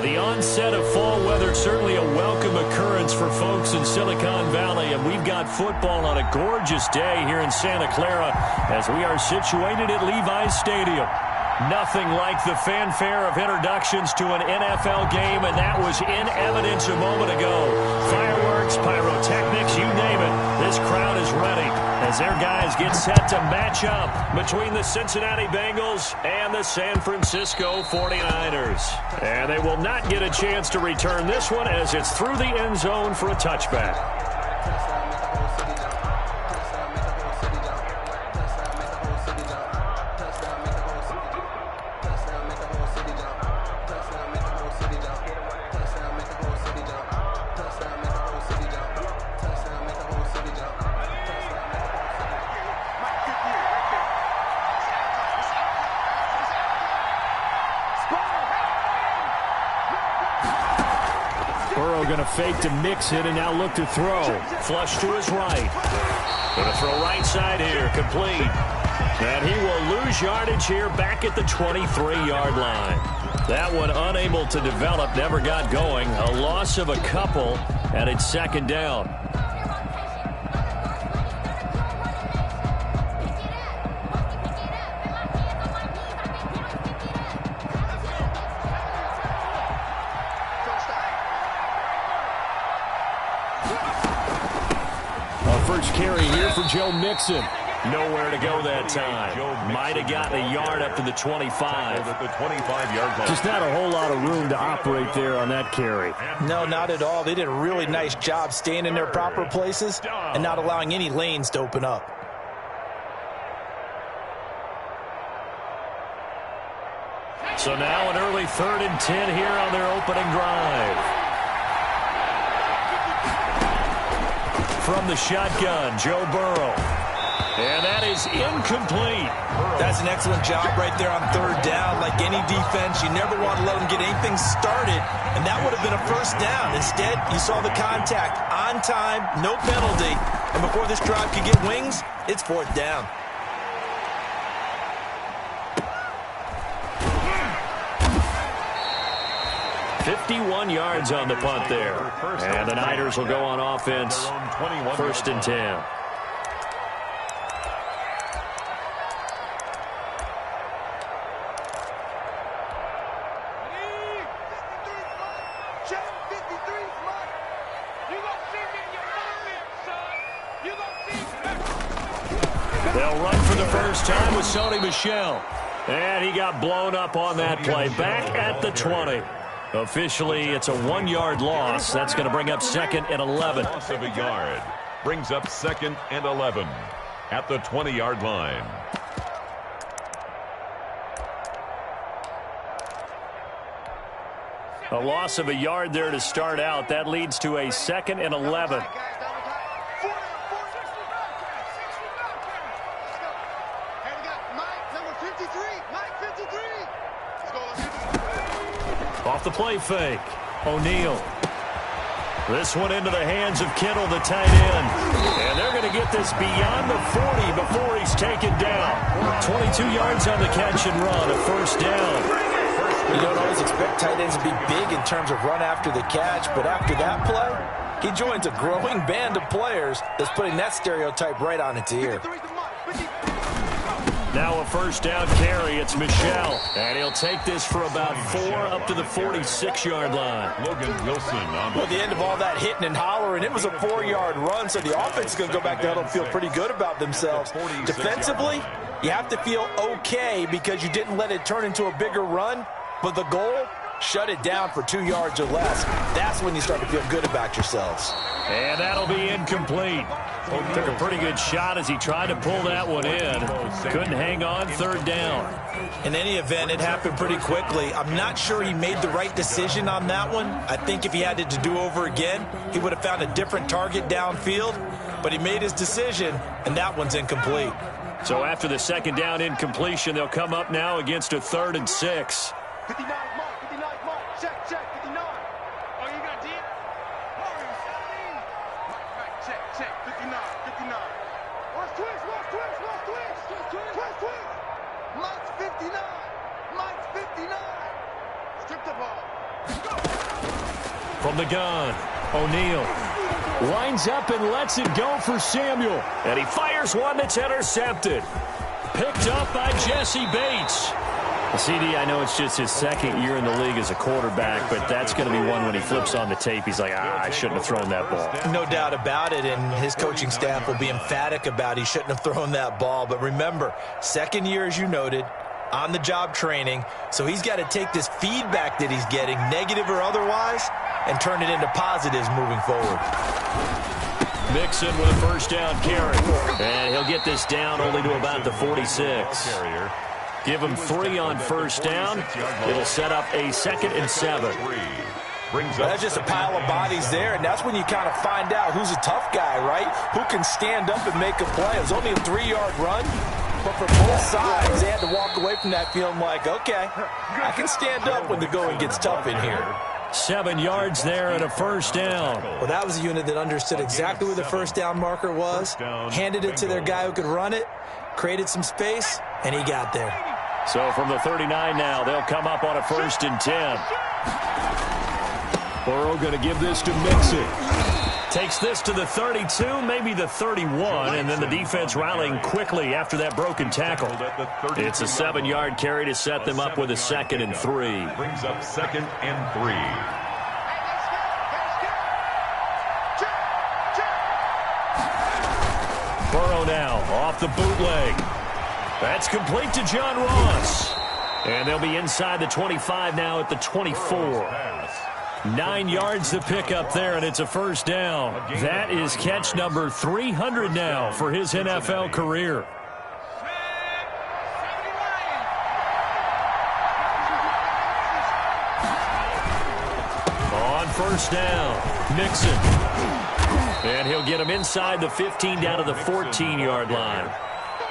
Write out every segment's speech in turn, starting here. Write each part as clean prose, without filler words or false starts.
Well, the onset of fall weather, certainly a welcome occurrence for folks in Silicon Valley, and we've got football on a gorgeous day here in Santa Clara as we are situated at Levi's Stadium. Nothing like the fanfare of introductions to an NFL game, and that was in evidence a moment ago. Fireworks, pyrotechnics, you name it. This crowd is ready as their guys get set to match up between the Cincinnati Bengals and the San Francisco 49ers. And they will not get a chance to return this one as it's through the end zone for a touchback. Going to fake to mix it and now look to throw. Flush to his right. Going to throw right side here. Complete. And he will lose yardage here back at the 23-yard line. That one unable to develop, never got going. A loss of a couple, and it's second down. First carry here for Joe Mixon. Nowhere to go that time. Might have gotten a yard up to the 25. At the 25-yard line. Just not a whole lot of room to operate there on that carry. No, not at all. They did a really nice job staying in their proper places and not allowing any lanes to open up. So now an early 3rd and 10 here on their opening drive. From the shotgun, Joe Burrow. And that is incomplete. That's an excellent job right there on 3rd down. Like any defense, you never want to let them get anything started, and that would have been a first down. Instead, you saw the contact on time, no penalty, and before this drive could get wings, it's 4th down. .51 yards on the punt there. And the Niners will go on offense. 1st and 10. They'll run for the first time with Sony Michel. And he got blown up on that play. Back at the 20. Officially, it's a 1-yard loss. That's going to bring up 2nd and 11. Loss of a yard brings up 2nd and 11 at the 20-yard line. A loss of a yard there to start out. That leads to a 2nd and 11. Off the play fake. O'Neal. This one into the hands of Kittle, the tight end. And they're going to get this beyond the 40 before he's taken down. 22 yards on the catch and run, a 1st down. You don't always expect tight ends to be big in terms of run after the catch, but after that play, he joins a growing band of players that's putting that stereotype right on its ear. Now a 1st down carry. It's Michel. And he'll take this for about 4 up to the 46-yard line. Logan Wilson on Well, the end of all that hitting and hollering, it was a 4-yard run, so the offense is going to go back to huddle and feel pretty good about themselves. Defensively, you have to feel okay because you didn't let it turn into a bigger run, but the goal, shut it down for 2 yards or less. That's when you start to feel good about yourselves. And that'll be incomplete. Took a pretty good shot as he tried to pull that one in. Couldn't hang on, 3rd down. In any event, it happened pretty quickly. I'm not sure he made the right decision on that one. I think if he had it to do over again, he would have found a different target downfield. But he made his decision, and that one's incomplete. So after the 2nd down incompletion, they'll come up now against a 3rd and 6. 59 mark, 59 mark, check, 59. Oh, you got deep? Check, 59. Watch twist. Mike's 59. Strip the ball. From the gun, O'Neal lines up and lets it go for Samuel. And he fires one that's intercepted. Picked up by Jesse Bates. CD, I know it's just his second year in the league as a quarterback, but that's going to be one when he flips on the tape. He's like, I shouldn't have thrown that ball. No doubt about it, and his coaching staff will be emphatic about he shouldn't have thrown that ball. But remember, second year, as you noted, on-the-job training, so he's got to take this feedback that he's getting, negative or otherwise, and turn it into positives moving forward. Mixon with a first down carry. And he'll get this down only to about the 46. Give him 3 on first down. It'll set up a 2nd and 7. That's just a pile of bodies there, and that's when you kind of find out who's a tough guy, right? Who can stand up and make a play. It was only a 3-yard run, but for both sides, they had to walk away from that feeling like, okay, I can stand up when the going gets tough in here. 7 yards there and a first down. Well, that was a unit that understood exactly where the first down marker was, handed it to their guy who could run it, created some space, and he got there. So from the 39 now, they'll come up on a 1st and 10. Burrow going to give this to Mixon. Takes this to the 32, maybe the 31, and then the defense rallying quickly after that broken tackle. It's a 7-yard carry to set them up with a 2nd and 3. Brings up 2nd and 3. Burrow now off the bootleg. That's complete to John Ross. And they'll be inside the 25 now at the 24. 9 yards to pick up there, and it's a first down. That is catch number 300 now for his NFL career. On first down, Mixon. And he'll get him inside the 15 down to the 14-yard line.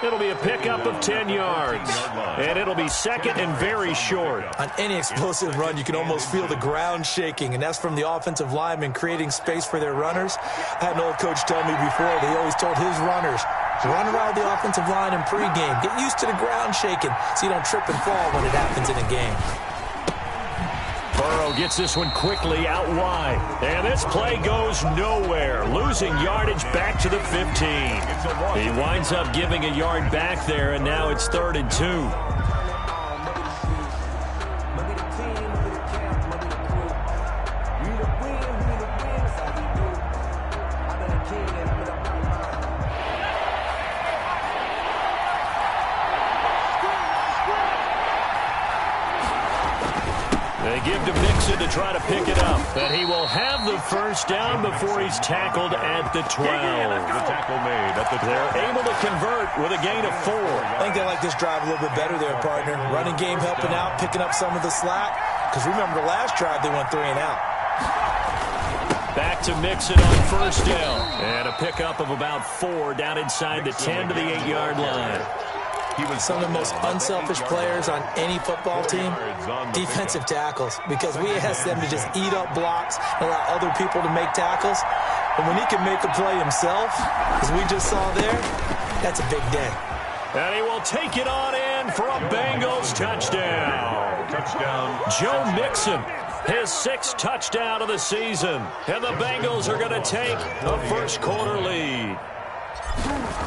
It'll be a pickup of 10 yards, and it'll be 2nd and very short. On any explosive run, you can almost feel the ground shaking, and that's from the offensive linemen creating space for their runners. I had an old coach tell me before, they always told his runners, run around the offensive line in pregame. Get used to the ground shaking so you don't trip and fall when it happens in a game. Burrow gets this one quickly out wide. And this play goes nowhere. Losing yardage back to the 15. He winds up giving a yard back there, and now it's 3rd and 2. Give to Mixon to try to pick it up. And he will have the first down before he's tackled at the 12. They're able to convert with a gain of 4. I think they like this drive a little bit better there, partner. Running game helping out, picking up some of the slack. Because remember the last drive, they went 3 and out. Back to Mixon on first down. And a pickup of about 4 down inside the 10 to the 8-yard line. Some of the most unselfish players on any football team, defensive tackles, because we ask them to just eat up blocks and allow other people to make tackles. But when he can make a play himself, as we just saw there, that's a big day. And he will take it on in for a Bengals touchdown. Joe Mixon, his 6th touchdown of the season. And the Bengals are going to take a first-quarter lead.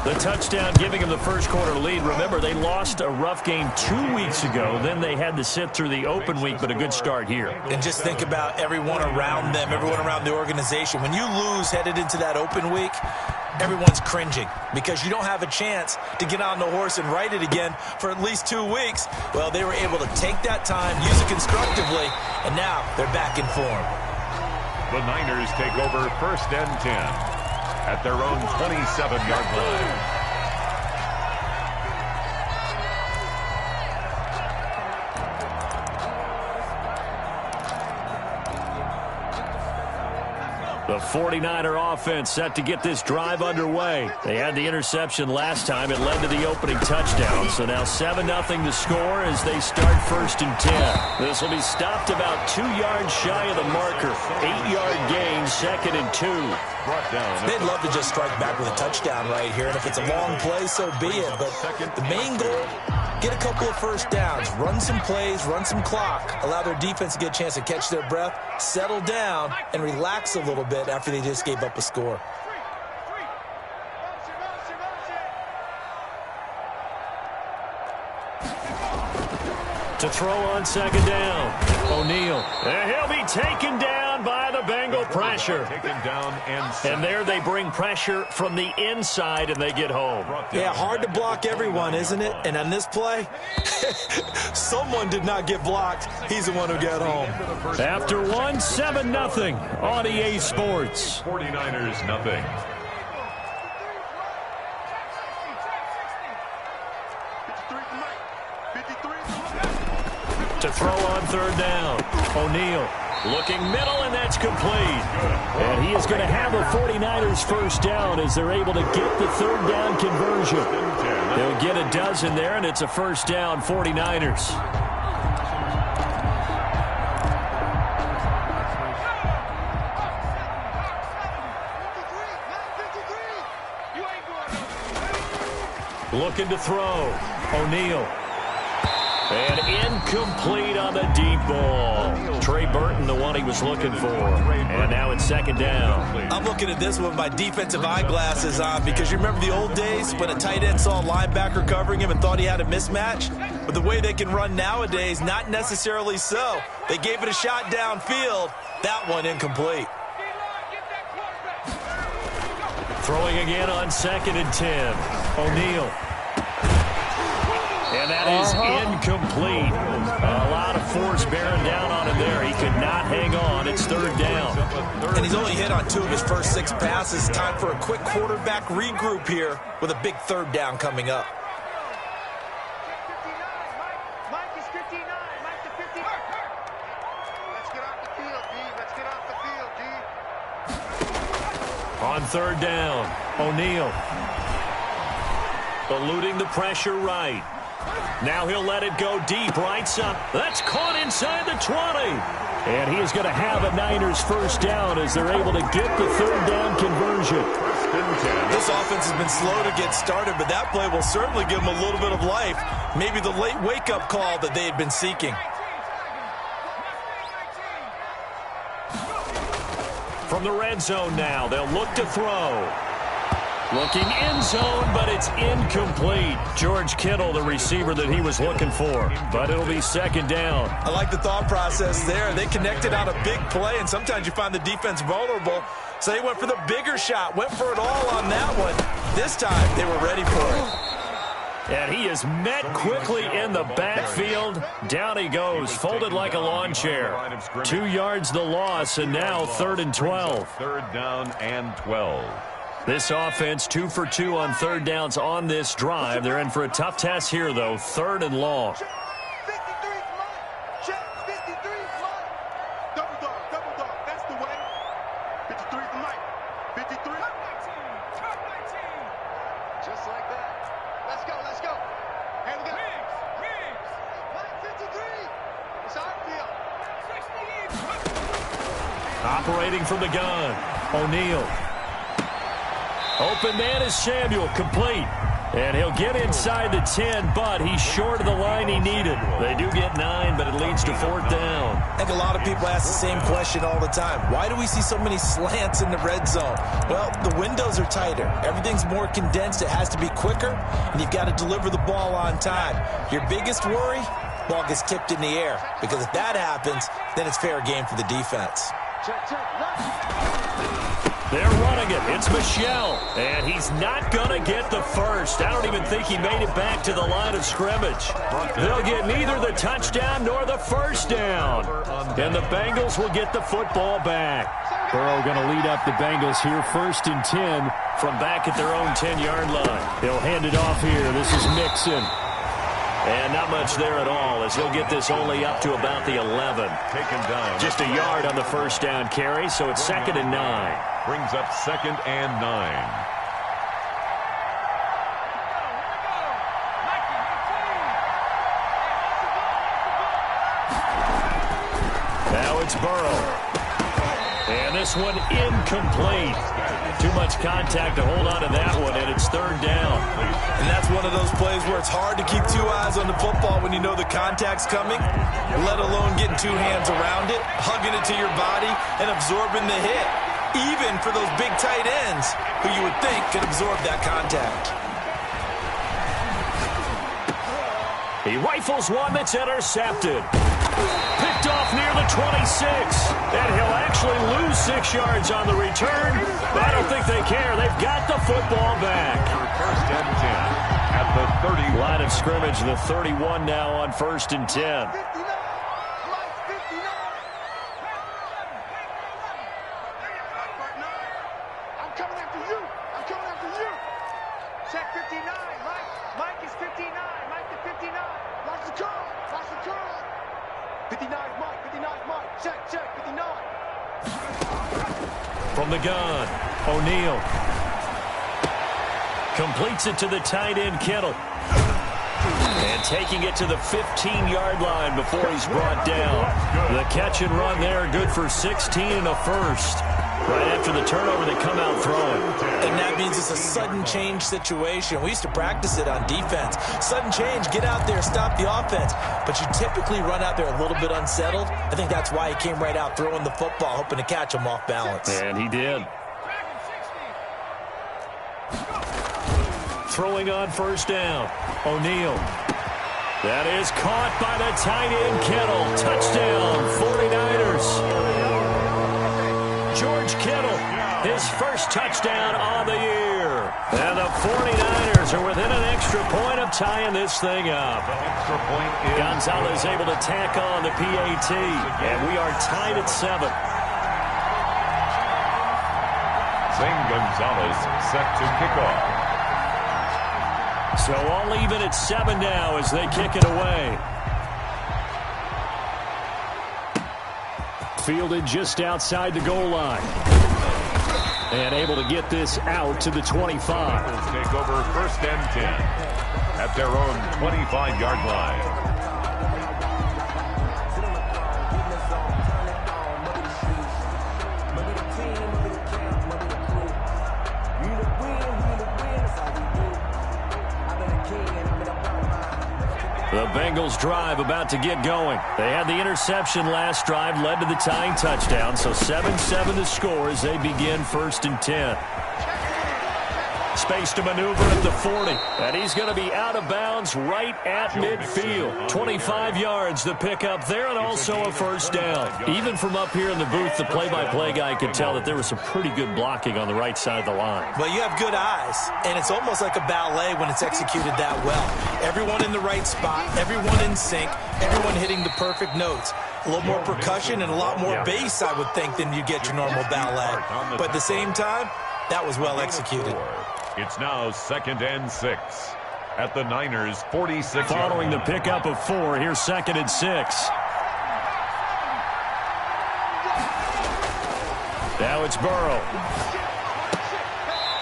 The touchdown giving him the first-quarter lead. Remember, they lost a rough game 2 weeks ago. Then they had to sit through the open week, but a good start here. And just think about everyone around them, everyone around the organization. When you lose headed into that open week, everyone's cringing because you don't have a chance to get on the horse and ride it again for at least 2 weeks. Well, they were able to take that time, use it constructively, and now they're back in form. The Niners take over 1st and 10. At their own 27-yard line. The 49er offense set to get this drive underway. They had the interception last time. It led to the opening touchdown. So now 7-0 to score as they start 1st and 10. This will be stopped about 2 yards shy of the marker. 8-yard gain, 2nd and 2. They'd love to just strike back with a touchdown right here. And if it's a long play, so be it. But the main goal, get a couple of first downs, run some plays, run some clock, allow their defense to get a chance to catch their breath, settle down, and relax a little bit after they just gave up a score. To throw on second down, O'Neal. And he'll be taken down by the Bengal pressure. Taken down and there they bring pressure from the inside, and they get home. Yeah, hard to block everyone, isn't it? And on this play, someone did not get blocked. He's the one who got home. After one, 7-0 on EA Sports. 49ers nothing. To throw on third down, O'Neal looking middle, and that's complete. And he is going to have a 49ers first down as they're able to get the third down conversion. They'll get a dozen there, and it's a first down 49ers. Looking to throw, O'Neal. And incomplete on the deep ball. Trey Burton, the one he was looking for. And now it's second down. I'm looking at this with my defensive eyeglasses on because you remember the old days when a tight end saw a linebacker covering him and thought he had a mismatch? But the way they can run nowadays, not necessarily so. They gave it a shot downfield. That one incomplete. Throwing again on 2nd and 10. O'Neal. And that is incomplete. A lot of force bearing down on him there. He could not hang on. It's third down. And he's only hit on 2 of his first 6 passes. Time for a quick quarterback regroup here with a big third down coming up. Mike is 59. Mike to 59. Let's get off the field, D. Let's get off the field, D. On third down, O'Neal. Eluding the pressure right. Now he'll let it go deep, right side. That's caught inside the 20. And he is going to have a Niners first down as they're able to get the third down conversion. This offense has been slow to get started, but that play will certainly give them a little bit of life. Maybe the late wake-up call that they had been seeking. From the red zone now, they'll look to throw. Looking end zone, but it's incomplete. George Kittle, the receiver that he was looking for. But it'll be second down. I like the thought process there. They connected on a big play, and sometimes you find the defense vulnerable. So they went for the bigger shot, went for it all on that one. This time, they were ready for it. And he is met quickly in the backfield. Down he goes, folded like a lawn chair. 2 yards the loss, and now 3rd and 12. Third down and 12. This offense 2 for 2 on third downs on this drive. They're in for a tough test here, though. 3rd and long. 53 Mike. Check 53 Mike. Double dog. That's the way. 53 for Mike. 53. Cut 19. Just like that. Let's go. Here we go. Riggs. Mike 53. It's our field. 68. Operating from the gun, O'Neal. Open man is Samuel, complete. And he'll get inside the 10, but he's short of the line he needed. They do get 9, but it leads to 4th down. I think a lot of people ask the same question all the time. Why do we see so many slants in the red zone? Well, the windows are tighter. Everything's more condensed. It has to be quicker, and you've got to deliver the ball on time. Your biggest worry? Ball gets tipped in the air, because if that happens, then it's fair game for the defense. Check. They're running it. It's Michel. And he's not going to get the first. I don't even think he made it back to the line of scrimmage. They'll get neither the touchdown nor the first down. And the Bengals will get the football back. Burrow going to lead up the Bengals here 1st and 10 from back at their own 10-yard line. They'll hand it off here. This is Mixon. And not much there at all as he'll get this only up to about the 11. Taken down. Just a yard on the first down carry, so it's 2nd and 9. Brings up 2nd and 9. Now it's Burrow. And this one incomplete. Too much contact to hold on to that one, and it's third down. And that's one of those plays where it's hard to keep two eyes on the football when you know the contact's coming, let alone getting two hands around it, hugging it to your body, and absorbing the hit, even for those big tight ends who you would think could absorb that contact. He rifles one that's intercepted. Picked off near the 26. And he'll actually lose 6 yards on the return. But I don't think they care. They've got the football back. First and 10 at the 30. Line of scrimmage, the 31 now on first and 10. Check 59, Mike. Mike is 59. Mike to 59. Watch the curl. Watch the curl. 59 is Mike. 59 is Mike. Check, 59. From the gun, O'Neal. Completes it to the tight end, Kittle. And taking it to the 15-yard line before he's brought down. The catch and run there, good for 16 and a first. Right after the turnover, they come out throwing. And that means it's a sudden change situation. We used to practice it on defense. Sudden change, get out there, stop the offense. But you typically run out there a little bit unsettled. I think that's why he came right out throwing the football, hoping to catch him off balance. And he did. Throwing on first down, O'Neal. That is caught by the tight end, Kittle. Touchdown, 49ers. George Kittle, his first touchdown on the year. And the 49ers are within an extra point of tying this thing up. Extra point is Gonzalez able to tack on the PAT, and we are tied at 7. Zane Gonzalez set to kick off. So all even at 7 now as they kick it away. Fielded just outside the goal line. And able to get this out to the 25. Take over first and 10 at their own 25-yard line. The Bengals drive about to get going. They had the interception last drive, led to the tying touchdown. So 7-7 to score as they begin first and 10. Space to maneuver at the 40. And he's going to be out of bounds right at midfield. 25 yards the pickup there, and also a first down. Even from up here in the booth, the play-by-play guy could tell that there was some pretty good blocking on the right side of the line. Well, you have good eyes, and it's almost like a ballet when it's executed that well. Everyone in the right spot, everyone in sync, everyone hitting the perfect notes. A little more percussion and a lot more bass, I would think, than you get your normal ballet. But at the same time, that was well executed. It's now 2nd and 6 at the Niners' 46. Following the pickup of 4, here's 2nd and 6. Now it's Burrow.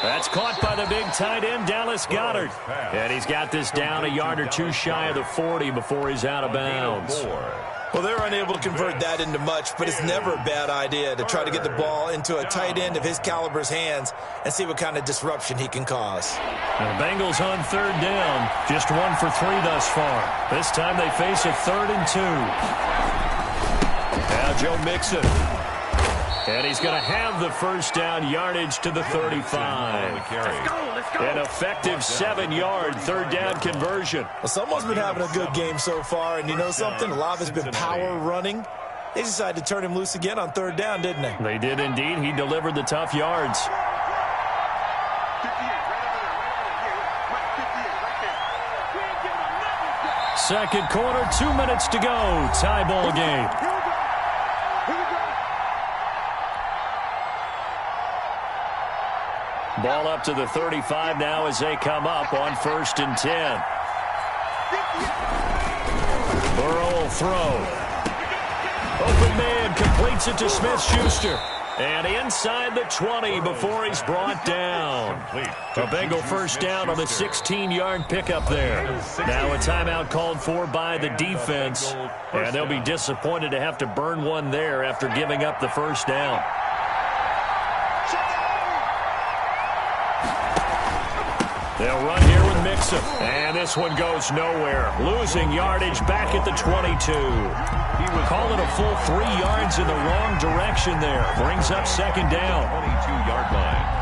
That's caught by the big tight end, Dallas Goedert. And he's got this down a yard or two shy of the 40 before he's out of bounds. Well, they're unable to convert that into much, but it's never a bad idea to try to get the ball into a tight end of his caliber's hands and see what kind of disruption he can cause. The Bengals on third down, just 1 for 3 thus far. This time they face a 3rd and 2. Now Joe Mixon. And he's going to have the first down, yardage to the 35. An effective 7-yard third down conversion. Well, someone's been having a good game so far, and you know something? A lot has been power running. They decided to turn him loose again on third down, didn't they? They did indeed. He delivered the tough yards. 58, right Second quarter, 2 minutes to go. Tie ball game. Ball up to the 35 now as they come up on 1st and 10. Burrow will throw. Open man completes it to Smith-Schuster. And inside the 20 before he's brought down. A Bengal first down on the 16-yard pickup there. Now a timeout called for by the defense. And they'll be disappointed to have to burn one there after giving up the first down. They'll run here with Mixon. And this one goes nowhere. Losing yardage back at the 22. He would call it a full 3 yards in the wrong direction there. Brings up second down. 22-yard line.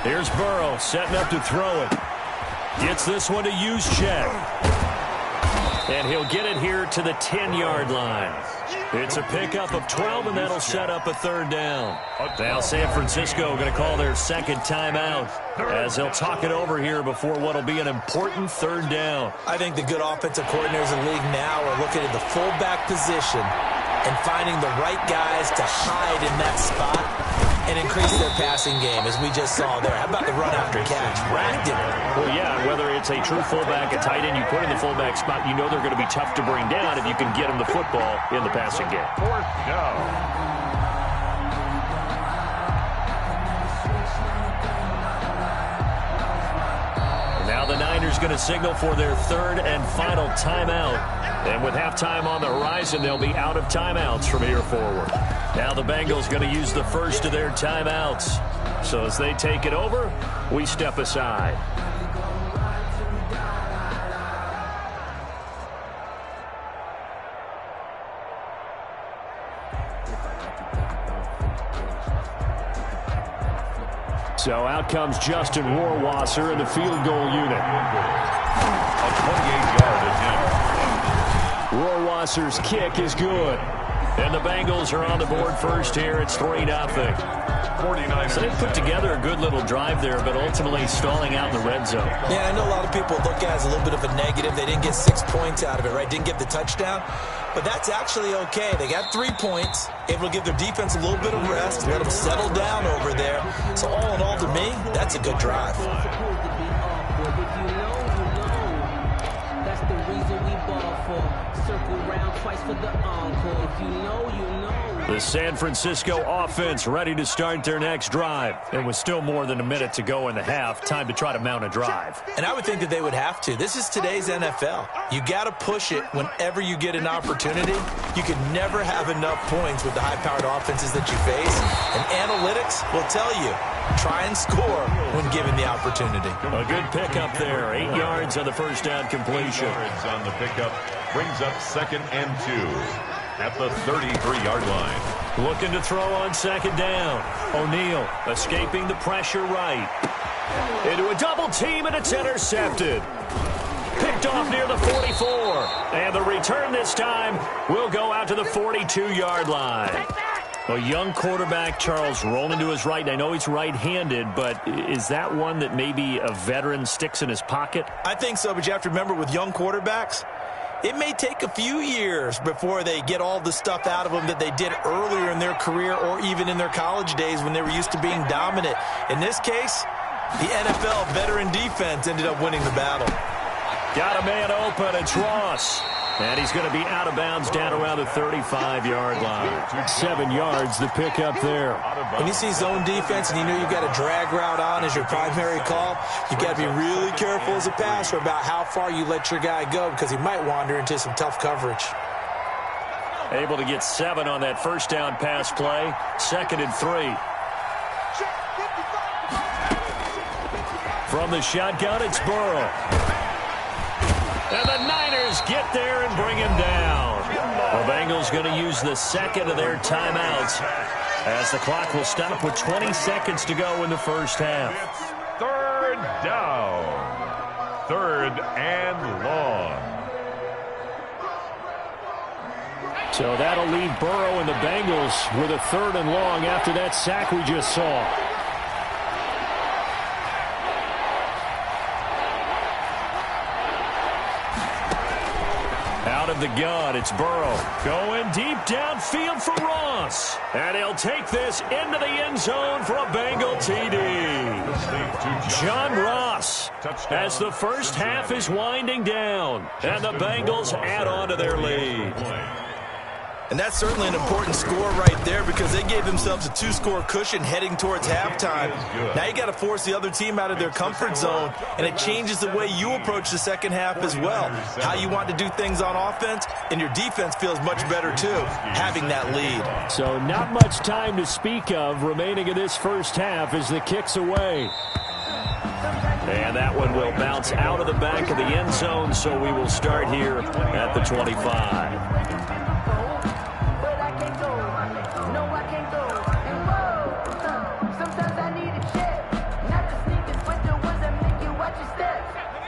Here's Burrow setting up to throw it. Gets this one to Juszczyk. And he'll get it here to the 10-yard line. It's a pickup of 12, and that'll set up a third down. Now San Francisco going to call their second timeout as they'll talk it over here before what will be an important third down. I think the good offensive coordinators in the league now are looking at the fullback position and finding the right guys to hide in that spot and increase their passing game, as we just saw there. How about the run after catch? Racked it. Well, yeah, whether it's a true fullback, a tight end, you put in the fullback spot, you know they're going to be tough to bring down if you can get them the football in the passing game. Fourth down. Now the Niners going to signal for their third and final timeout. And with halftime on the horizon, they'll be out of timeouts from here forward. Now the Bengals going to use the first of their timeouts. So as they take it over, we step aside. So out comes Justin Rohrwasser in the field goal unit. A 28-yard attempt. Rohrwasser's kick is good. And the Bengals are on the board first here. It's 3-0. 49ers. So they put together a good little drive there, but ultimately stalling out in the red zone. Yeah, I know a lot of people look at it as a little bit of a negative. They didn't get 6 points out of it, right? Didn't get the touchdown. But that's actually okay. They got 3 points, able to give their defense a little bit of rest, let them settle down over there. So all in all, to me, that's a good drive. The San Francisco offense ready to start their next drive. And with still more than a minute to go in the half, time to try to mount a drive. And I would think that they would have to. This is today's NFL. You got to push it whenever you get an opportunity. You can never have enough points with the high-powered offenses that you face. And analytics will tell you, try and score when given the opportunity. A good pickup there. 8 yards on the first down completion. 8 yards on the pickup brings up 2nd and 2. At the 33-yard line. Looking to throw on second down. O'Neal escaping the pressure right. Into a double team, and it's intercepted. Picked off near the 44. And the return this time will go out to the 42-yard line. A young quarterback, Charles, rolling to his right. I know he's right-handed, but is that one that maybe a veteran sticks in his pocket? I think so, but you have to remember with young quarterbacks, it may take a few years before they get all the stuff out of them that they did earlier in their career or even in their college days when they were used to being dominant. In this case, the NFL veteran defense ended up winning the battle. Got a man open. It's Ross. And he's going to be out of bounds down around the 35-yard line. 7 yards to pick up there. When you see zone defense and you know you've got a drag route on as your primary call, you've got to be really careful as a passer about how far you let your guy go because he might wander into some tough coverage. Able to get 7 on that first down pass play. 2nd and 3. From the shotgun, it's Burrow. And the Niners get there and bring him down. The Bengals going to use the second of their timeouts as the clock will stop with 20 seconds to go in the first half. It's 3rd down. 3rd and long. So that'll leave Burrow and the Bengals with a 3rd and long after that sack we just saw. Out of the gun, it's Burrow. Going deep downfield for Ross. And he'll take this into the end zone for a Bengal TD. John Ross, as the first half is winding down. And the Bengals add on to their lead. And that's certainly an important score right there because they gave themselves a 2-score cushion heading towards halftime. Now you got to force the other team out of their comfort zone, and it changes the way you approach the second half as well. How you want to do things on offense, and your defense feels much better too, having that lead. So not much time to speak of remaining in this first half as the kick's away. And that one will bounce out of the back of the end zone, so we will start here at the 25.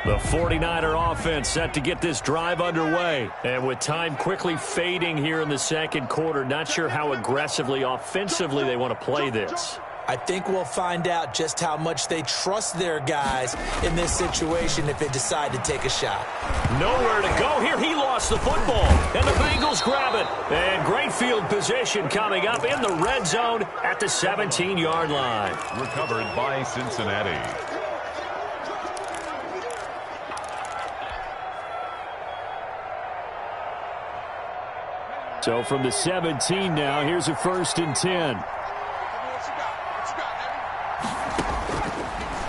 The 49er offense set to get this drive underway. And with time quickly fading here in the second quarter, not sure how aggressively, offensively they want to play this. I think we'll find out just how much they trust their guys in this situation if they decide to take a shot. Nowhere to go here. He lost the football, and the Bengals grab it. And great field position coming up in the red zone at the 17-yard line. Recovered by Cincinnati. So from the 17 now, here's a 1st and 10.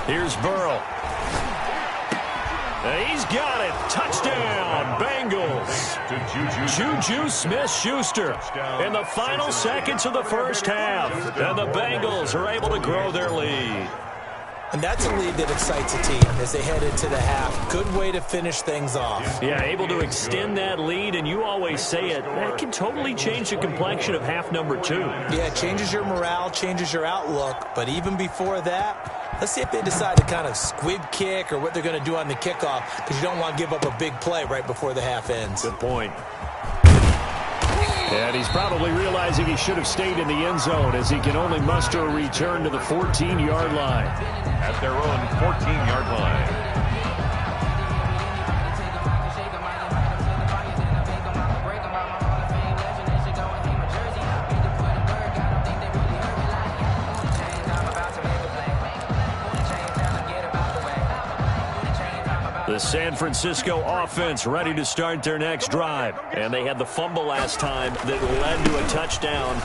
Here's Burrow. He's got it. Touchdown, Bengals. Juju Smith-Schuster in the final seconds of the first half. And the Bengals are able to grow their lead. And that's a lead that excites a team as they head into the half. Good way to finish things off. Yeah, able to extend that lead, and you always say it, that can totally change the complexion of half number 2. Yeah, it changes your morale, changes your outlook. But even before that, let's see if they decide to kind of squib kick or what they're going to do on the kickoff, because you don't want to give up a big play right before the half ends. Good point. And he's probably realizing he should have stayed in the end zone as he can only muster a return to the 14-yard line. At their own 14-yard line. The San Francisco offense ready to start their next drive. And they had the fumble last time that led to a touchdown.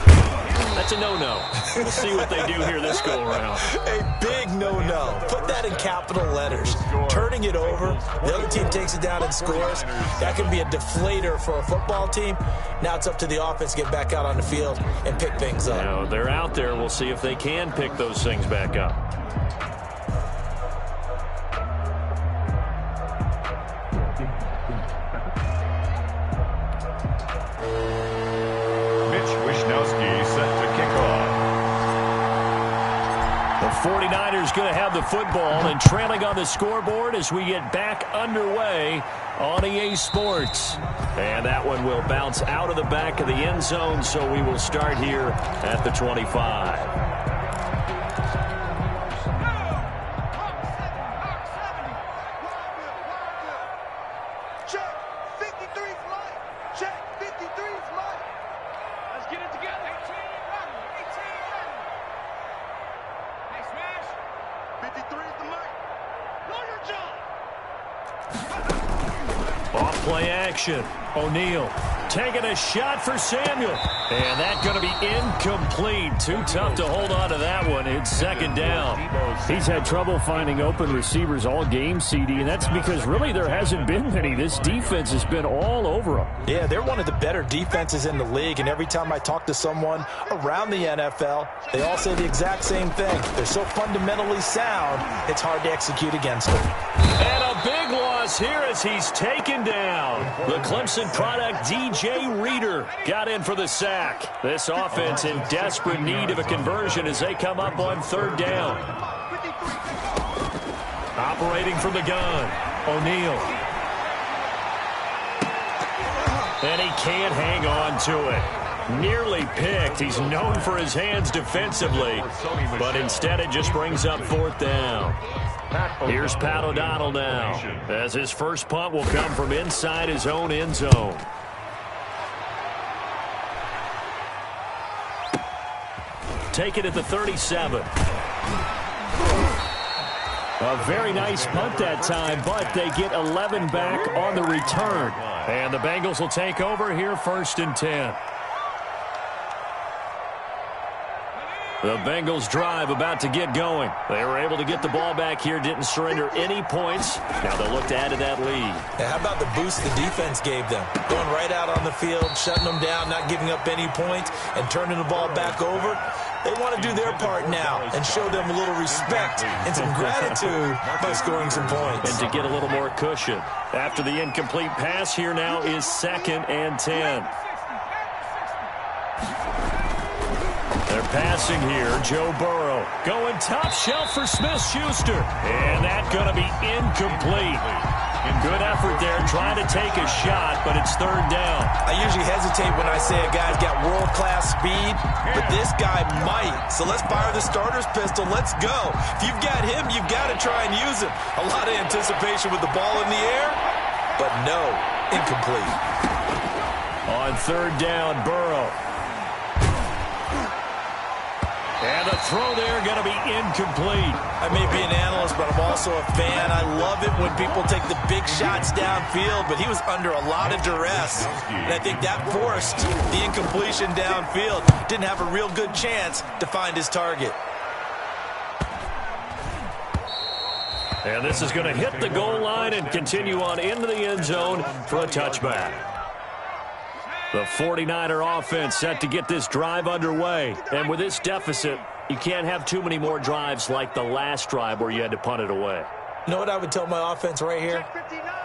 That's a no-no. We'll see what they do here this go-around. A big no-no. Put that in capital letters. Turning it over, the other team takes it down and scores. That can be a deflator for a football team. Now it's up to the offense to get back out on the field and pick things up. Now, they're out there. We'll see if they can pick those things back up. The 49ers going to have the football and trailing on the scoreboard as we get back underway on EA Sports. And that one will bounce out of the back of the end zone, so we will start here at the 25. Off-play action. O'Neal taking a shot for Samuel. And that's going to be incomplete. Too tough to hold on to that one. It's second down. He's had trouble finding open receivers all game, CD, and that's because really there hasn't been many. This defense has been all over them. Yeah, they're one of the better defenses in the league, and every time I talk to someone around the NFL, they all say the exact same thing. They're so fundamentally sound, it's hard to execute against them. And a big loss here as he's taken down. The Clemson product, DJ Reader, got in for the sack. This offense in desperate need of a conversion as they come up on third down. Operating from the gun, O'Neal. And he can't hang on to it. Nearly picked. He's known for his hands defensively, but instead it just brings up fourth down. Here's Pat O'Donnell now, as his first punt will come from inside his own end zone. Take it at the 37. A very nice punt that time, but they get 11 back on the return. And the Bengals will take over here, 1st and 10. The Bengals drive about to get going. They were able to get the ball back here, didn't surrender any points. Now they'll look to add to that lead. Yeah, how about the boost the defense gave them? Going right out on the field, shutting them down, not giving up any points, and turning the ball back over. They want to do their part now and show them a little respect and some gratitude by scoring some points. And to get a little more cushion. After the incomplete pass, here now is 2nd and 10. They're passing here. Joe Burrow going top shelf for Smith-Schuster. And that's going to be incomplete. Good effort there trying to take a shot, but it's 3rd down. I usually hesitate when I say a guy's got world-class speed, but this guy might. So let's fire the starter's pistol. Let's go. If you've got him, you've got to try and use him. A lot of anticipation with the ball in the air, but no, incomplete. On 3rd down, Burrow. And the throw there going to be incomplete. I may be an analyst, but I'm also a fan. I love it when people take the big shots downfield, but he was under a lot of duress. And I think that forced the incompletion downfield. Didn't have a real good chance to find his target. And this is going to hit the goal line and continue on into the end zone for a touchback. The 49er offense set to get this drive underway. And with this deficit, you can't have too many more drives like the last drive where you had to punt it away. You know what I would tell my offense right here?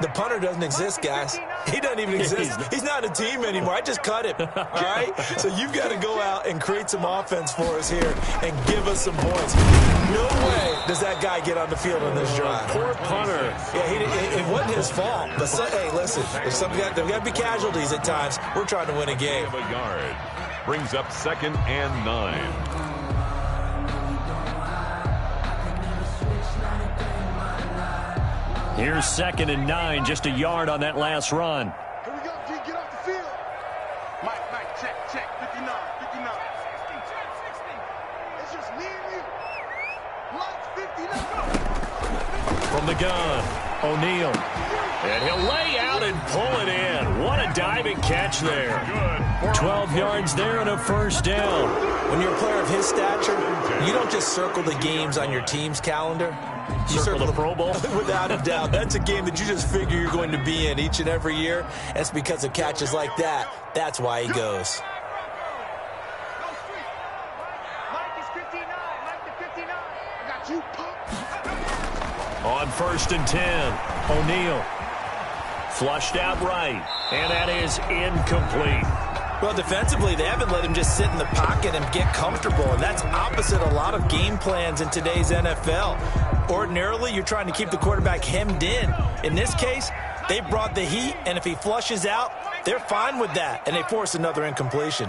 The punter doesn't exist, guys. He doesn't even exist. He's not a team anymore. I just cut him, all right? So you've got to go out and create some offense for us here and give us some points. No way does that guy get on the field on this drive. Poor punter. Yeah, it wasn't his fault. But, hey, listen, there's got to be casualties at times. We're trying to win a game. A yard. Brings up 2nd and 9. Here's 2nd and 9, just a yard on that last run. Here we go, G, get off the field. Mike, check, 59. It's just me and you. Mike, 59. From the gun, O'Neal. And he'll lay out and pull it in. What a diving catch there. 12 yards there and a 1st down. When you're a player of his stature, you don't just circle the games on your team's calendar. You circle the Pro Bowl? Without a doubt. That's a game that you just figure you're going to be in each and every year. That's because of catches like that. That's why he goes. Mike is 59. Mike the 59. I got you, punk. On 1st and 10, O'Neal. Flushed out right. And that is incomplete. Well, defensively, they haven't let him just sit in the pocket and get comfortable, and that's opposite a lot of game plans in today's NFL. Ordinarily, you're trying to keep the quarterback hemmed in. In this case, they brought the heat, and if he flushes out, they're fine with that, and they force another incompletion.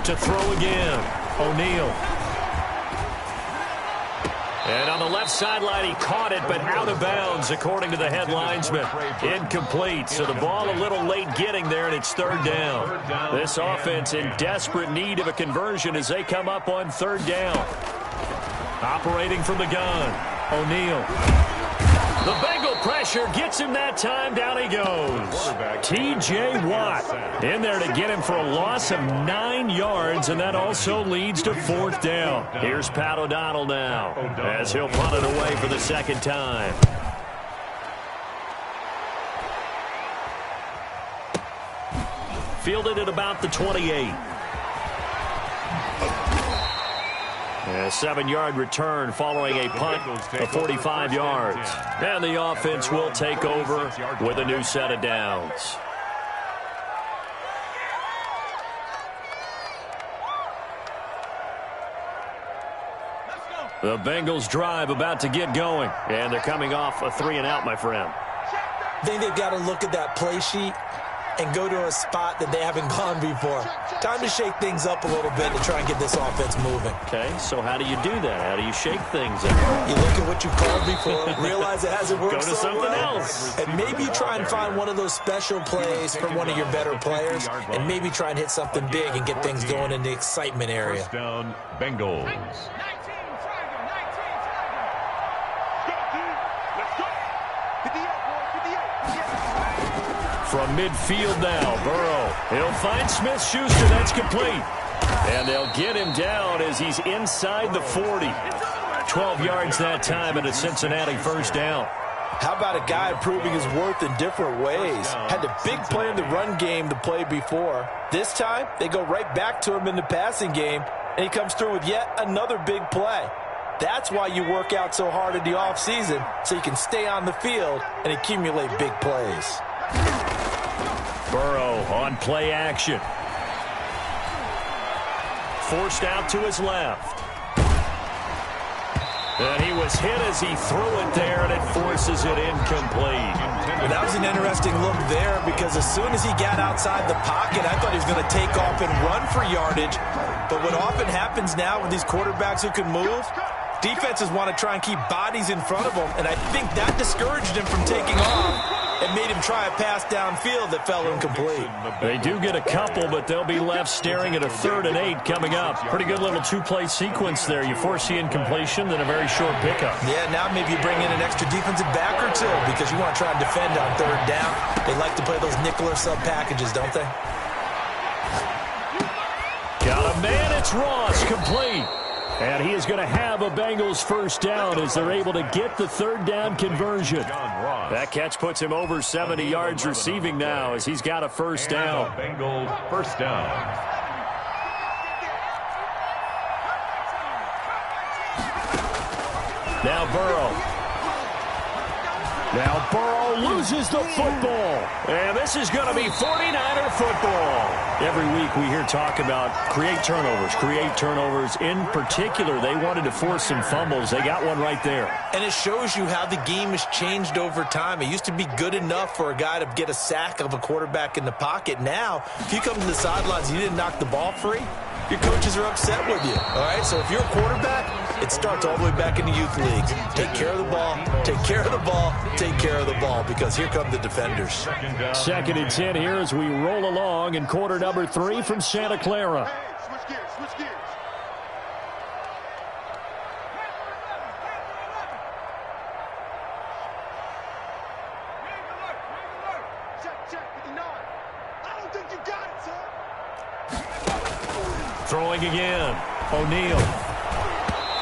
To throw again, O'Neal. And on the left sideline, he caught it, but out of bounds, according to the head linesman. Incomplete, so the ball a little late getting there, and it's 3rd down. This offense in desperate need of a conversion as they come up on 3rd down. Operating from the gun, O'Neal. The Bengal pressure gets him that time. Down he goes. T.J. Watt in there to get him for a loss of 9 yards, and that also leads to 4th down. Here's Pat O'Donnell now as he'll punt it away for the 2nd time. Fielded at about the 28. A 7-yard return following a punt of 45 yards. And the offense will take over with a new set of downs. The Bengals drive about to get going. And they're coming off a 3-and-out, my friend. I think they've got to look at that play sheet and go to a spot that they haven't gone before. Time to shake things up a little bit to try and get this offense moving. Okay, so how do you do that? How do you shake things up? You look at what you called before, realize it hasn't worked Go to so something well, else. and maybe try and find one of those special plays from one of your better players, and maybe try and hit something big and get things going in the excitement area. 1st down, Bengals. From midfield now, Burrow. He'll find Smith-Schuster. That's complete. And they'll get him down as he's inside the 40. 12 yards that time and a Cincinnati first down. How about a guy proving his worth in different ways? Had a big play in the run game to play before. This time, they go right back to him in the passing game, and he comes through with yet another big play. That's why you work out so hard in the offseason, so you can stay on the field and accumulate big plays. Burrow on play action. Forced out to his left. And he was hit as he threw it there, and it forces it incomplete. Well, that was an interesting look there because as soon as he got outside the pocket, I thought he was going to take off and run for yardage. But what often happens now with these quarterbacks who can move, defenses want to try and keep bodies in front of them, and I think that discouraged him from taking off and made him try a pass downfield that fell incomplete. They do get a couple, but they'll be left staring at a 3rd and 8 coming up. Pretty good little two-play sequence there. You force the incompletion, then a very short pickup. Yeah, now maybe you bring in an extra defensive back or two because you want to try and defend on 3rd down. They like to play those nickel or sub packages, don't they? Got a man, it's Ross, complete. And he is going to have a Bengals first down as they're able to get the 3rd down conversion. That catch puts him over 70 yards receiving now as he's got a first down. Bengals first down. Now Burrow. Now Burrow loses the football. And this is going to be 49er football. Every week we hear talk about create turnovers. In particular, they wanted to force some fumbles. They got one right there. And it shows you how the game has changed over time. It used to be good enough for a guy to get a sack of a quarterback in the pocket. Now, if you come to the sidelines and you didn't knock the ball free, your coaches are upset with you, all right? So if you're a quarterback, it starts all the way back in the youth leagues. Take care of the ball, take care of the ball, take care of the ball, because here come the defenders. 2nd and 10 here as we roll along in quarter number 3 from Santa Clara. Switch gears, switch gears. Check, 59. I don't think you got it, sir. Throwing again. O'Neal.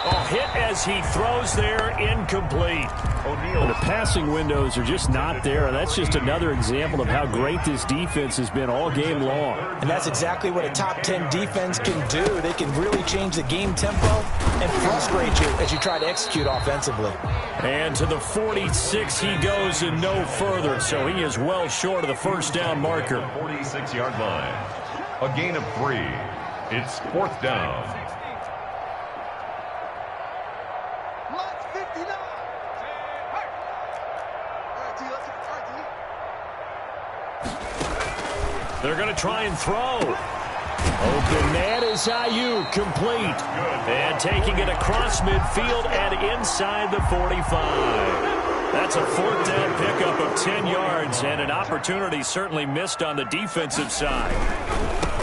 Oh, hit as he throws there, incomplete. O'Neal. The passing windows are just not there, and that's just another example of how great this defense has been all game long. And that's exactly what a top 10 defense can do. They can really change the game tempo and frustrate you as you try to execute offensively. And to the 46 he goes and no further, so he is well short of the first down marker. 46-yard line. A gain of 3. It's 4th down. Mike 59. They're going to try and throw. Open man is Ayuk, complete. And taking it across midfield and inside the 45. That's a 4th down pickup of 10 yards and an opportunity certainly missed on the defensive side.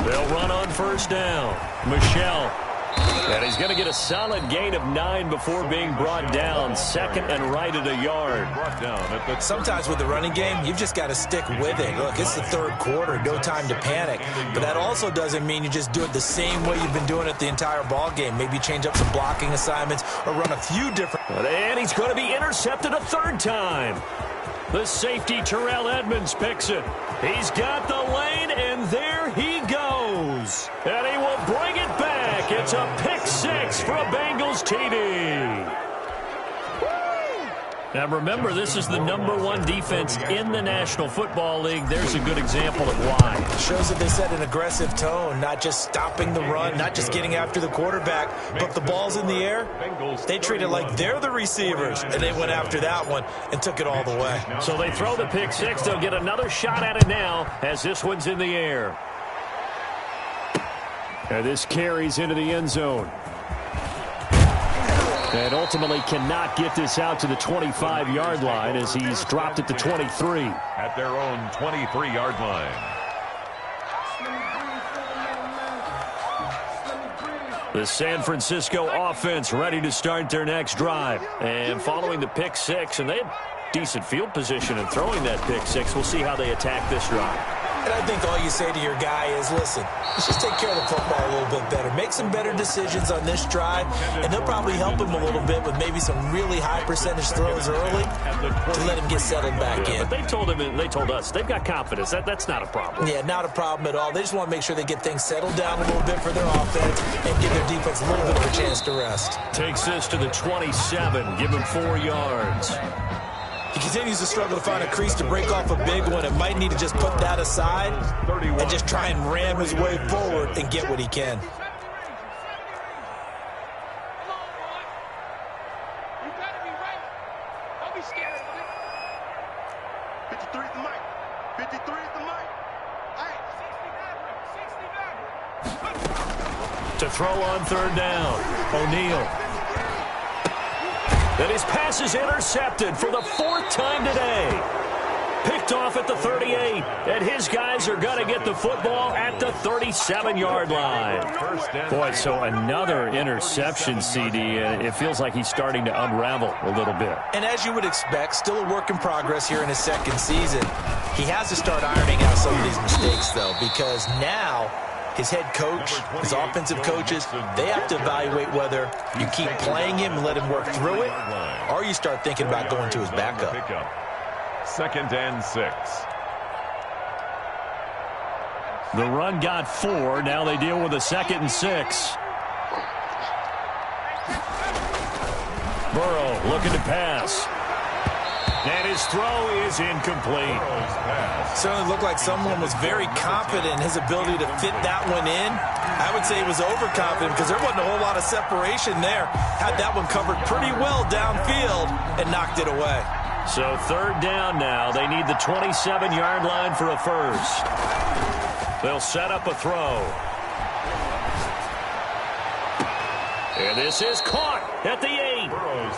They'll run on first down. Michelle. And he's going to get a solid gain of 9 before being brought down. 2nd and right at a yard. Sometimes with the running game, you've just got to stick with it. Look, it's the 3rd quarter, no time to panic. But that also doesn't mean you just do it the same way you've been doing it the entire ball game. Maybe change up some blocking assignments or run a few different. And he's going to be intercepted a 3rd time. The safety, Terrell Edmonds, picks it. He's got the lane, and there he goes. And he will bring it back. It's a pick 6 for a Bengals TD. Now remember, this is the #1 defense in the National Football League. There's a good example of why. Shows that they set an aggressive tone, not just stopping the run, not just getting after the quarterback, but the ball's in the air. They treat it like they're the receivers, and they went after that one and took it all the way. So they throw the pick 6. They'll get another shot at it now as this one's in the air. And this carries into the end zone. And ultimately cannot get this out to the 25-yard line as he's dropped it to 23. At their own 23-yard line. The San Francisco offense ready to start their next drive. And following the pick 6, and they decent field position and throwing that pick six. We'll see how they attack this drive. And I think all you say to your guy is, listen, let's just take care of the football a little bit better. Make some better decisions on this drive, and they'll probably help him a little bit with maybe some really high percentage throws early to let him get settled back in. But they told him, and they told us, they've got confidence. That's not a problem. Yeah, not a problem at all. They just want to make sure they get things settled down a little bit for their offense and give their defense a little bit of a chance to rest. Takes this to the 27, give him 4 yards. He continues to struggle to find a crease to break off a big one and might need to just put that aside and just try and ram his way forward and get what he can. You gotta be right. Don't be scared of it. 53 is the mic. 53 is the mic. Hey, 69. To throw on third down, O'Neal. And his pass is intercepted for the 4th time today. Picked off at the 38, and his guys are going to get the football at the 37-yard line. Boy, so another interception, CD, and it feels like he's starting to unravel a little bit. And as you would expect, still a work in progress here in his second season. He has to start ironing out some of these mistakes, though, because now his head coach, his offensive coaches, they have to evaluate whether you keep playing him and let him work through it, or you start thinking about going to his backup. 2nd and 6. The run got 4. Now they deal with a 2nd and 6. Burrow looking to pass. And his throw is incomplete. Certainly looked like someone was very confident in his ability to fit that one in. I would say he was overconfident because there wasn't a whole lot of separation there. Had that one covered pretty well downfield and knocked it away. So 3rd down now. They need the 27-yard line for a first. They'll set up a throw. And this is caught at the 8.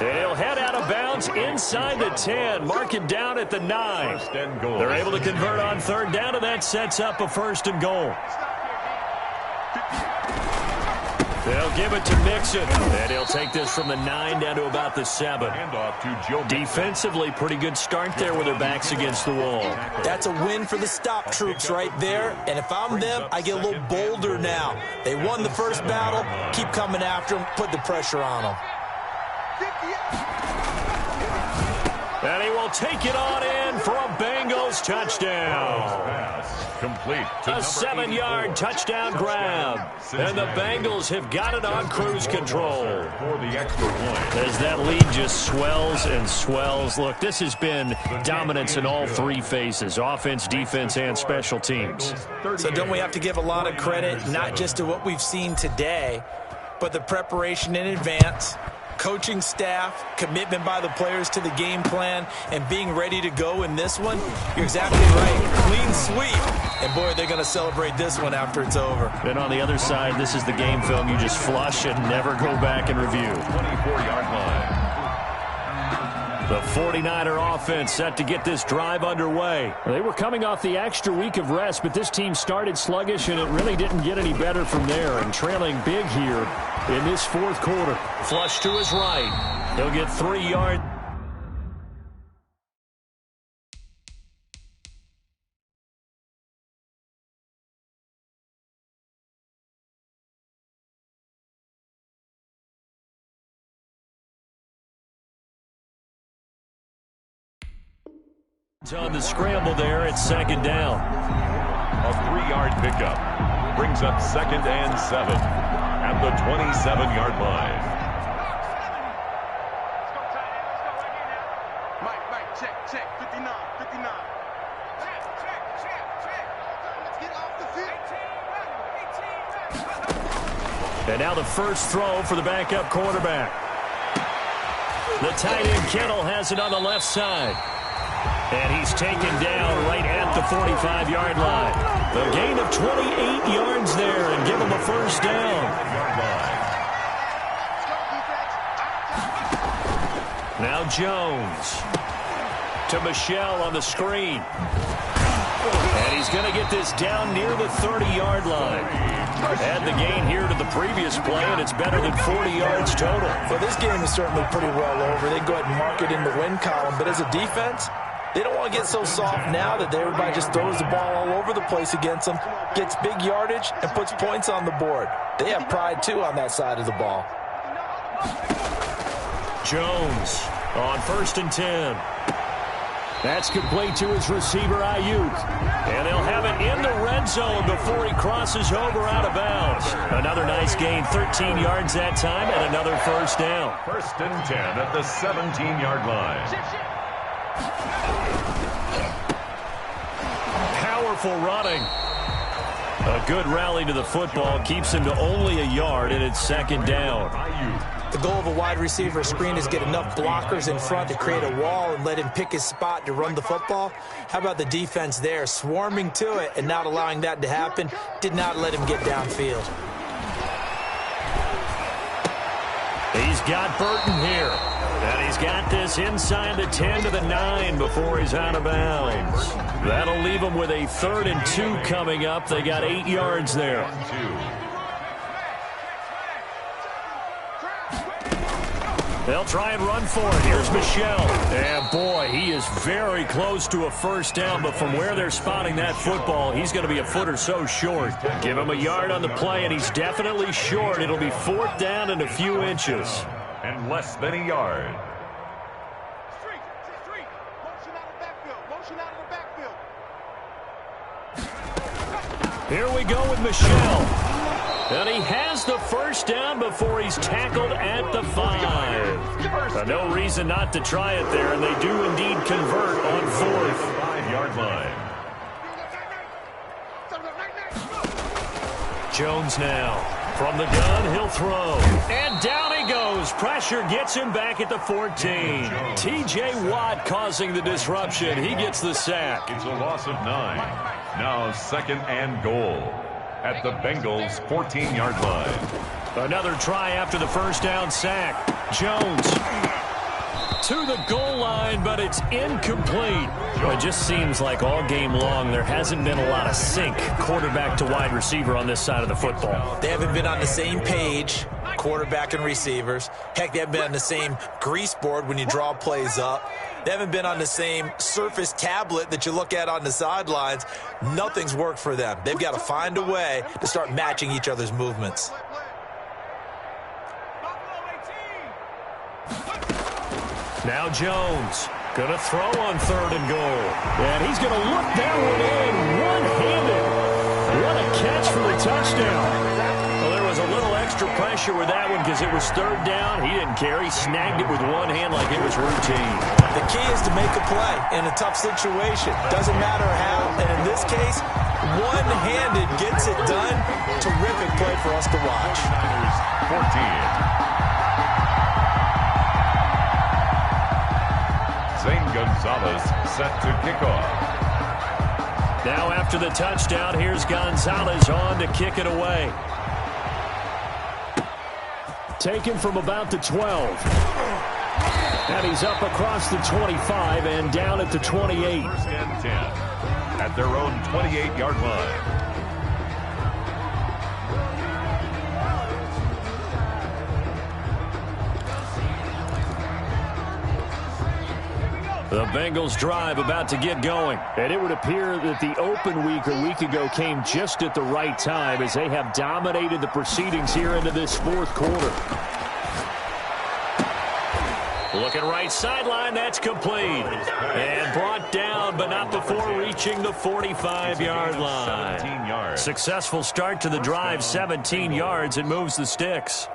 And he'll head out of bounds inside the 10. Mark him down at the 9. They're able to convert on 3rd down, and that sets up a 1st and goal. They'll give it to Mixon, and he'll take this from the 9 down to about the 7. Defensively, pretty good start there with their backs against the wall. That's a win for the stop troops right there, and if I'm them, I get a little bolder now. They won the first battle, keep coming after them, put the pressure on them. And he will take it on in for a Bengals touchdown. Complete. A 7-yard touchdown grab. And the Bengals have got it on cruise control. For the extra point. As that lead just swells and swells. Look, this has been dominance in all 3 phases. Offense, defense, and special teams. So don't we have to give a lot of credit, not just to what we've seen today, but the preparation in advance, coaching staff, commitment by the players to the game plan, and being ready to go in this one? You're exactly right. Clean sweep. And, boy, they're going to celebrate this one after it's over. And on the other side, this is the game film you just flush and never go back and review. 24-yard line. The 49er offense set to get this drive underway. They were coming off the extra week of rest, but this team started sluggish, and it really didn't get any better from there. And trailing big here in this 4th quarter. Flush to his right. He'll get 3 yards. On the scramble there, it's 2nd down. A 3-yard pickup brings up 2nd and 7 at the 27-yard line. Mike, check. 59. Check. Let's get off the field. And now the first throw for the backup quarterback. The tight end Kittle has it on the left side. And he's taken down right at the 45-yard line. A gain of 28 yards there and give him a first down. Now Jones to Michelle on the screen. And he's going to get this down near the 30-yard line. Add the gain here to the previous play, and it's better than 40 yards total. Well, this game is certainly pretty well over. They can go ahead and mark it in the win column, but as a defense, they don't want to get so soft now that everybody just throws the ball all over the place against them, gets big yardage, and puts points on the board. They have pride, too, on that side of the ball. Jones on 1st and 10. That's complete to his receiver, Ayuk. And they'll have it in the red zone before he crosses over out of bounds. Another nice gain, 13 yards that time, and another first down. 1st and 10 at the 17-yard line. Powerful running. A good rally to the football keeps him to only a yard, and it's 2nd down. The goal of a wide receiver screen is get enough blockers in front to create a wall and let him pick his spot to run the football. How about the defense there, swarming to it and not allowing that to happen? Did not let him get downfield. He's got Burton here. And he's got this inside the 10 to the 9 before he's out of bounds. That'll leave him with a 3rd and 2 coming up. They got 8 yards there. They'll try and run for it. Here's Michel. And boy, he is very close to a first down, but from where they're spotting that football, he's going to be a foot or so short. Give him a yard on the play, and he's definitely short. It'll be 4th down and a few inches. And less than a yard. Here we go with Michel. And he has the first down before he's tackled at the 5. No reason not to try it there, and they do indeed convert on 4th. 5-yard line. Jones now. From the gun, he'll throw. And down he goes. Pressure gets him back at the 14. T.J. Watt causing the disruption. He gets the sack. It's a loss of 9. Now 2nd and goal at the Bengals' 14-yard line. Another try after the first down sack. Jones to the goal line, but it's incomplete. It just seems like all game long there hasn't been a lot of sync quarterback to wide receiver on this side of the football. They haven't been on the same page, quarterback and receivers. Heck, they haven't been on the same grease board when you draw plays up. They haven't been on the same Surface tablet that you look at on the sidelines. Nothing's worked for them. They've got to find a way to start matching each other's movements. Now Jones going to throw on 3rd and goal. And he's going to look that one in one-handed. What a catch for the touchdown. Well, there was a little extra pressure with that one because it was 3rd down. He didn't care. He snagged it with one hand like it was routine. The key is to make a play in a tough situation. Doesn't matter how. And in this case, one-handed gets it done. Terrific play for us to watch. 14. Zane Gonzalez set to kick off. Now after the touchdown, here's Gonzalez on to kick it away. Taken from about the 12. And he's up across the 25 and down at the 28. 1st and 10 at their own 28-yard line. The Bengals drive about to get going. And it would appear that the open week a week ago came just at the right time as they have dominated the proceedings here into this 4th quarter. Looking right sideline, that's complete. And brought down, but not before reaching the 45-yard line. Successful start to the drive, 17 yards, and moves the sticks.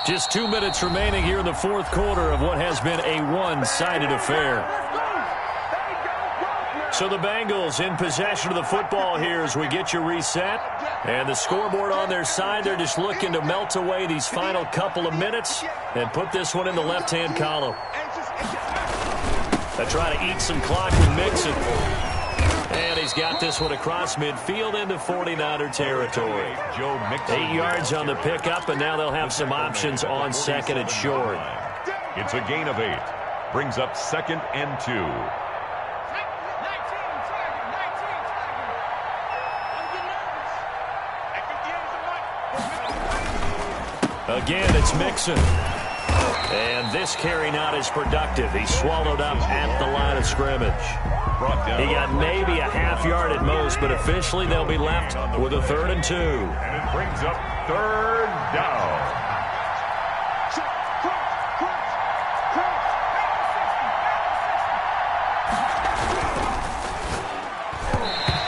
Just 2 minutes remaining here in the 4th quarter of what has been a one-sided affair. So the Bengals in possession of the football here as we get you reset. And the scoreboard on their side, they're just looking to melt away these final couple of minutes and put this one in the left-hand column. They try to eat some clock with Mixon. And he's got this one across midfield into 49er territory. 8 yards on the pickup, and now they'll have some options on 2nd and short. It's a gain of 8. Brings up 2nd and 2. Again, it's Mixon. And this carry not as productive. He's swallowed up at the line of scrimmage. He got maybe a half yard at most, but officially they'll be left with a 3rd and 2. And it brings up 3rd down.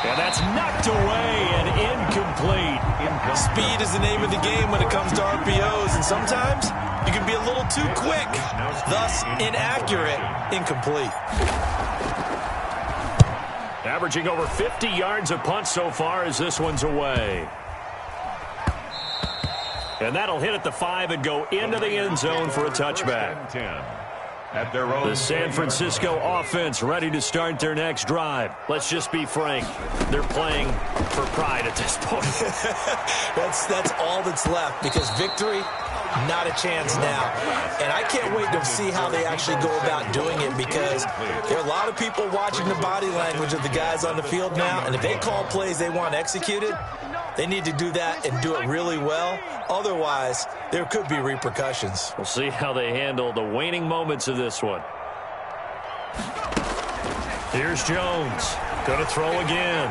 And that's knocked away and incomplete. Speed is the name of the game when it comes to RPOs, and sometimes you can be a little too quick, thus inaccurate, incomplete. Averaging over 50 yards a punt so far as this one's away. And that'll hit at the 5 and go into the end zone for a touchback. 10 at their own. The San Francisco offense ready to start their next drive. Let's just be frank. They're playing for pride at this point. That's all that's left, because victory, not a chance now. And I can't wait to see how they actually go about doing it, because there are a lot of people watching the body language of the guys on the field now, and if they call plays they want executed, they need to do that and do it really well. Otherwise, there could be repercussions. We'll see how they handle the waning moments of this one. Here's Jones. Going to throw again.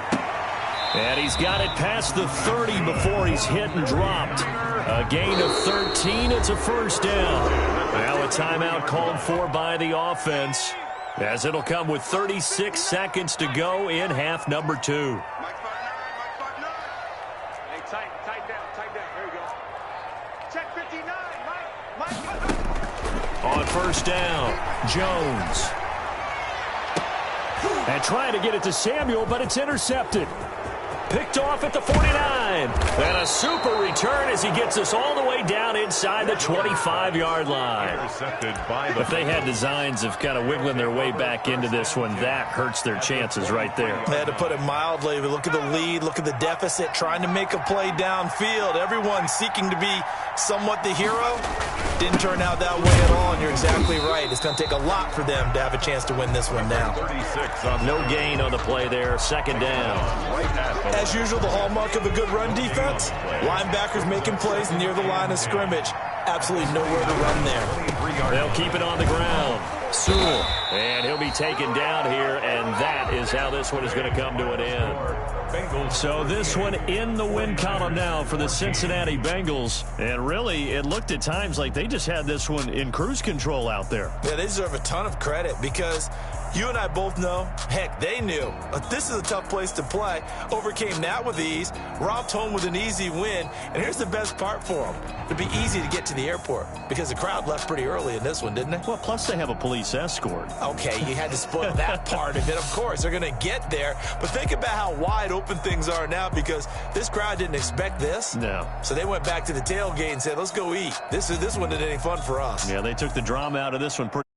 And he's got it past the 30 before he's hit and dropped. A gain of 13. It's a 1st down. Now a timeout called for by the offense, as it'll come with 36 seconds to go in half number 2. On 1st down, Jones. And trying to get it to Samuel, but it's intercepted. Picked off at the 49. And a super return as he gets us all the way down inside the 25-yard line. If they had designs of kind of wiggling their way back into this one, that hurts their chances right there. They had to put it mildly, but look at the lead, look at the deficit, trying to make a play downfield. Everyone seeking to be somewhat the hero. Didn't turn out that way at all, and you're exactly right. It's going to take a lot for them to have a chance to win this one now. No gain on the play there. 2nd down. As usual, the hallmark of a good run defense, linebackers making plays near the line of scrimmage. Absolutely nowhere to run there. They'll keep it on the ground. Sewell. And he'll be taken down here, and that is how this one is going to come to an end. So this one in the win column now for the Cincinnati Bengals. And really, it looked at times like they just had this one in cruise control out there. Yeah, they deserve a ton of credit, because you and I both know, heck, they knew. This is a tough place to play. Overcame that with ease. Robbed home with an easy win. And here's the best part for them. It'd be easy to get to the airport, because the crowd left pretty early in this one, didn't they? Well, plus they have a police escort. Okay, you had to spoil that part of it. Of course, they're going to get there. But think about how wide open things are now, because this crowd didn't expect this. No. So they went back to the tailgate and said, let's go eat. This one isn't any fun for us. Yeah, they took the drama out of this one pretty